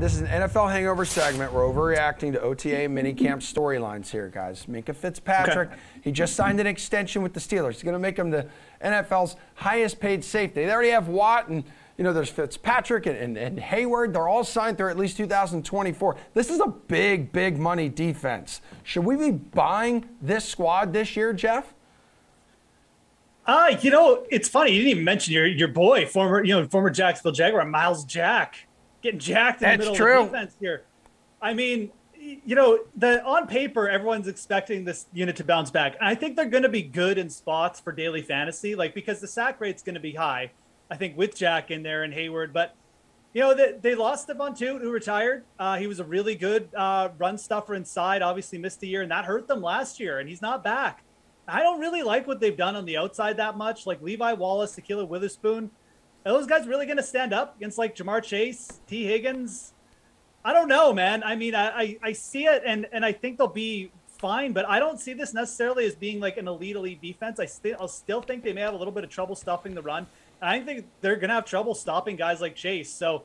This is an NFL Hangover segment. We're overreacting to OTA and Minicamp storylines here, guys. Minka Fitzpatrick, he just signed an extension with the Steelers. He's going to make him the NFL's highest paid safety. They already have Watt and, you know, there's Fitzpatrick and Hayward. They're all signed through at least 2024. This is a big, big money defense. Should we be buying this squad this year, Geoff? You know, it's funny. You didn't even mention your boy, former Jacksonville Jaguar, Miles Jack, getting jacked in the middle of the defense here. I mean, you know, on paper, everyone's expecting this unit to bounce back. And I think they're going to be good in spots for daily fantasy, like because the sack rate's going to be high, I think, with Jack in there and Hayward. But, you know, they lost Stephon Tuitt, who retired. He was a really good run stuffer inside, obviously missed a year, and that hurt them last year, and he's not back. I don't really like what they've done on the outside that much, like Levi Wallace, Ahkello Witherspoon. Are those guys really going to stand up against like Jamar Chase, T. Higgins? I don't know, man. I mean, I see it, and I think they'll be fine, but I don't see this necessarily as being like an elite defense. I'll still think they may have a little bit of trouble stopping the run. And I think they're going to have trouble stopping guys like Chase. So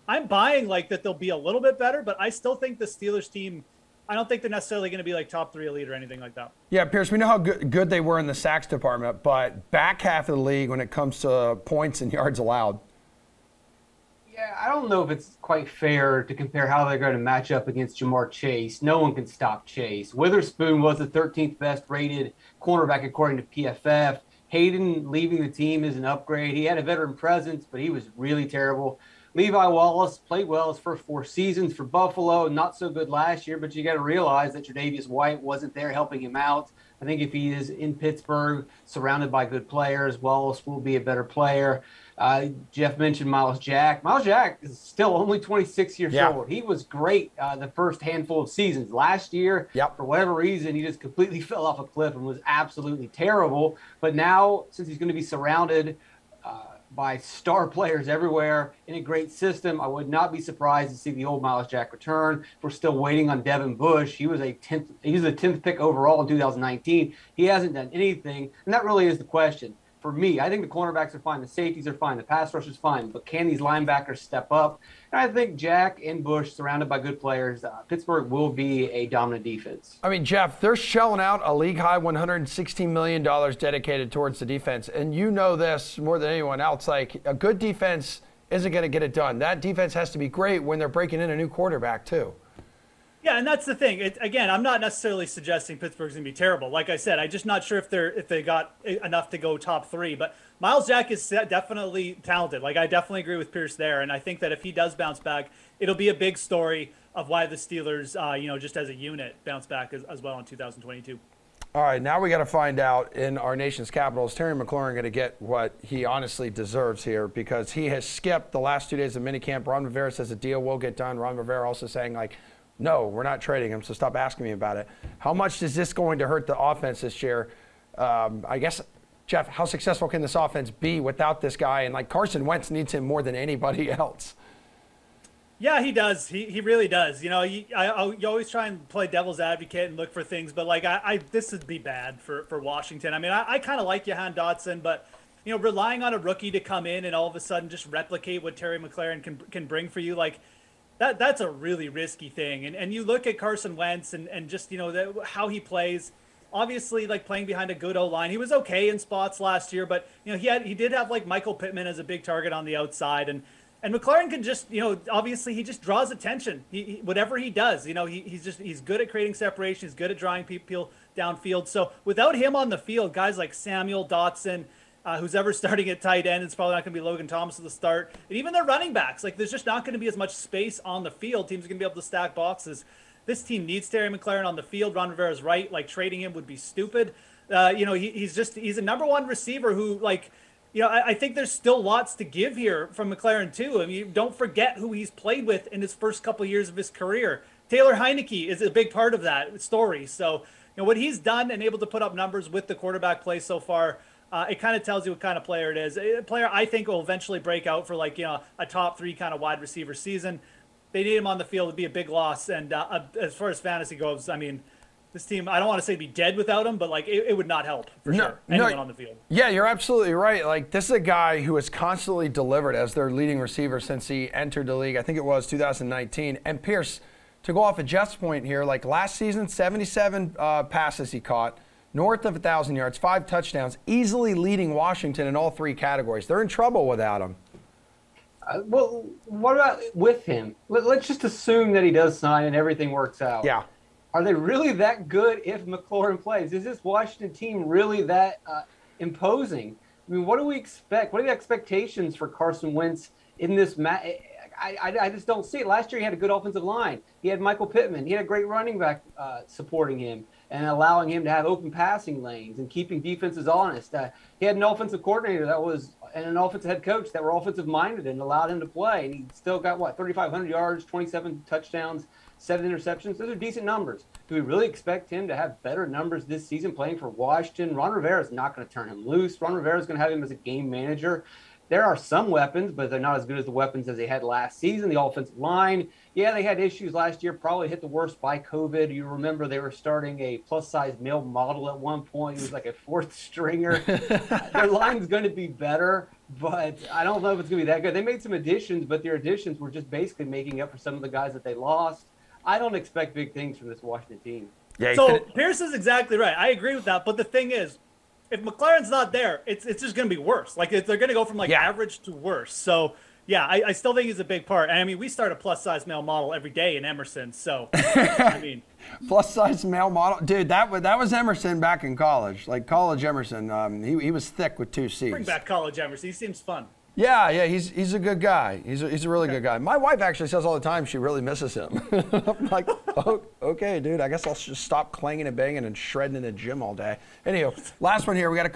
I'm buying like that they'll be a little bit better, but I still think the Steelers team, I don't think they're necessarily going to be like top 3 elite or anything like that. Yeah, Pearce, we know how good they were in the sacks department, but back half of the league when it comes to points and yards allowed. Yeah, I don't know if it's quite fair to compare how they're going to match up against Jamar Chase. No one can stop Chase. Witherspoon was the 13th best rated cornerback according to PFF. Hayden leaving the team is an upgrade. He had a veteran presence, but he was really terrible. Levi Wallace played well his first 4 seasons for Buffalo. Not so good last year, but you got to realize that Tre'Davious White wasn't there helping him out. I think if he is in Pittsburgh, surrounded by good players, Wallace will be a better player. Geoff mentioned Miles Jack. Miles Jack is still only 26 years old. He was great the first handful of seasons. Last year, for whatever reason, he just completely fell off a cliff and was absolutely terrible. But now, since he's going to be surrounded by star players everywhere in a great system, I would not be surprised to see the old Miles Jack return. We're still waiting on Devin Bush. He was the 10th pick overall in 2019. He hasn't done anything, and that really is the question. For me, I think the cornerbacks are fine, the safeties are fine, the pass rush is fine, but can these linebackers step up? And I think Jack and Bush, surrounded by good players, Pittsburgh will be a dominant defense. I mean, Geoff, they're shelling out a league-high $116 million dedicated towards the defense. And you know this more than anyone else. Like, a good defense isn't going to get it done. That defense has to be great when they're breaking in a new quarterback, too. Yeah, and that's the thing. Again, I'm not necessarily suggesting Pittsburgh's going to be terrible. Like I said, I'm just not sure if they got enough to go top 3. But Miles Jack is definitely talented. Like, I definitely agree with Pearce there. And I think that if he does bounce back, it'll be a big story of why the Steelers, you know, just as a unit, bounce back as well in 2022. All right, now we got to find out in our nation's capital, is Terry McLaurin going to get what he honestly deserves here? Because he has skipped the last 2 days of minicamp. Ron Rivera says the deal will get done. Ron Rivera also saying, like, no, we're not trading him, so stop asking me about it. How much is this going to hurt the offense this year? I guess, Geoff, how successful can this offense be without this guy? And, like, Carson Wentz needs him more than anybody else. Yeah, he does. He really does. You know, you always try and play devil's advocate and look for things, but, like, this would be bad for Washington. I mean, I kind of like Jahan Dotson, but, you know, relying on a rookie to come in and all of a sudden just replicate what Terry McLaurin can bring for you, like, that's a really risky thing. And you look at Carson Wentz and just, you know, how he plays. Obviously, like, playing behind a good O-line. He was okay in spots last year, but, you know, he did have, like, Michael Pittman as a big target on the outside. And McLaurin can just, you know, obviously he just draws attention. Whatever he does, you know, he's good at creating separation. He's good at drawing people downfield. So without him on the field, guys like Samuel, Dotson, who's ever starting at tight end, it's probably not going to be Logan Thomas at the start. And even their running backs, like, there's just not going to be as much space on the field. Teams are going to be able to stack boxes. This team needs Terry McLaurin on the field. Ron Rivera's right. Like, trading him would be stupid. You know, he's a number 1 receiver who, like, you know, I think there's still lots to give here from McLaurin, too. I mean, don't forget who he's played with in his first couple of years of his career. Taylor Heineke is a big part of that story. So, you know, what he's done and able to put up numbers with the quarterback play so far, it kind of tells you what kind of player it is. A player I think will eventually break out for, like, you know, a top 3 kind of wide receiver season. They need him on the field to be a big loss. And as far as fantasy goes, I mean, this team, I don't want to say be dead without him, but like it would not help for sure. Anyone on the field. Yeah, you're absolutely right. Like, this is a guy who has constantly delivered as their leading receiver since he entered the league. I think it was 2019. And Pearce, to go off of Jeff's point here, like last season, 77 passes he caught, north of 1,000 yards, 5 touchdowns, easily leading Washington in all 3 categories. They're in trouble without him. Well, what about with him? Let's just assume that he does sign and everything works out. Yeah. Are they really that good if McLaurin plays? Is this Washington team really that imposing? I mean, what do we expect? What are the expectations for Carson Wentz in this match? I just don't see it. Last year he had a good offensive line. He had Michael Pittman. He had a great running back supporting him and allowing him to have open passing lanes and keeping defenses honest. He had an offensive coordinator and an offensive head coach that were offensive minded and allowed him to play. And he still got 3,500 yards, 27 touchdowns, 7 interceptions. Those are decent numbers. Do we really expect him to have better numbers this season playing for Washington? Ron Rivera is not going to turn him loose. Ron Rivera is going to have him as a game manager. There are some weapons, but they're not as good as the weapons as they had last season. The offensive line, yeah, they had issues last year, probably hit the worst by COVID. You remember they were starting a plus-size male model at one point. He was like a 4th stringer. Their line's going to be better, but I don't know if it's going to be that good. They made some additions, but their additions were just basically making up for some of the guys that they lost. I don't expect big things from this Washington team. Yeah, so Pearce is exactly right. I agree with that. But the thing is, if McLaurin's not there, it's just going to be worse. Like, they're going to go from average to worse. So yeah, I still think he's a big part. And I mean, we start a plus-size male model every day in Emerson. So I mean, plus-size male model, dude. That was Emerson back in college, like college Emerson. He was thick with 2 C's. Bring back college Emerson. He seems fun. Yeah, he's a good guy. He's a really good guy. My wife actually says all the time she really misses him. I'm like, oh, okay, dude. I guess I'll just stop clanging and banging and shredding in the gym all day. Anyhow, last one here. We got a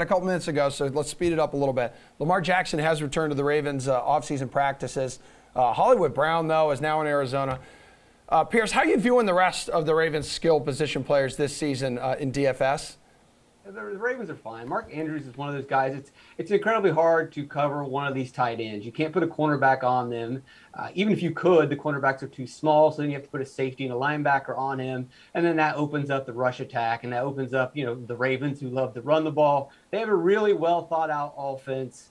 couple minutes ago, so let's speed it up a little bit. Lamar Jackson has returned to the Ravens' offseason practices. Hollywood Brown, though, is now in Arizona. Pearce, how are you viewing the rest of the Ravens' skill position players this season in DFS? The Ravens are fine. Mark Andrews is one of those guys. It's incredibly hard to cover one of these tight ends. You can't put a cornerback on them. Even if you could, the cornerbacks are too small, so then you have to put a safety and a linebacker on him, and then that opens up the rush attack, and that opens up, the Ravens who love to run the ball. They have a really well thought out offense.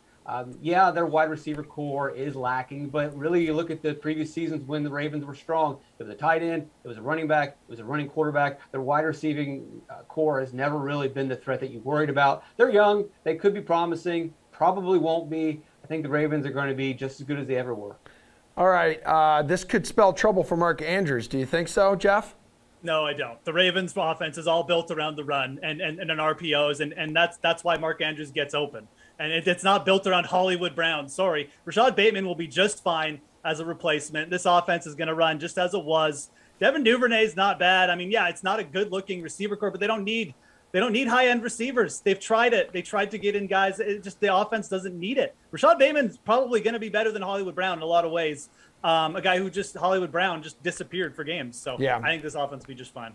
Yeah, their wide receiver core is lacking, but really you look at the previous seasons when the Ravens were strong. It was a tight end, it was a running back, it was a running quarterback. Their wide receiving core has never really been the threat that you worried about. They're young. They could be promising. Probably won't be. I think the Ravens are going to be just as good as they ever were. All right. This could spell trouble for Mark Andrews. Do you think so, Geoff? No, I don't. The Ravens' offense is all built around the run and on RPOs, and that's why Mark Andrews gets open. And it's not built around Hollywood Brown. Sorry. Rashad Bateman will be just fine as a replacement. This offense is going to run just as it was. Devin Duvernay's not bad. I mean, yeah, it's not a good-looking receiver core, but they don't need high-end receivers. They've tried it. They tried to get in guys. The offense doesn't need it. Rashad Bateman's probably going to be better than Hollywood Brown in a lot of ways. A guy who Hollywood Brown just disappeared for games. So yeah. I think this offense will be just fine.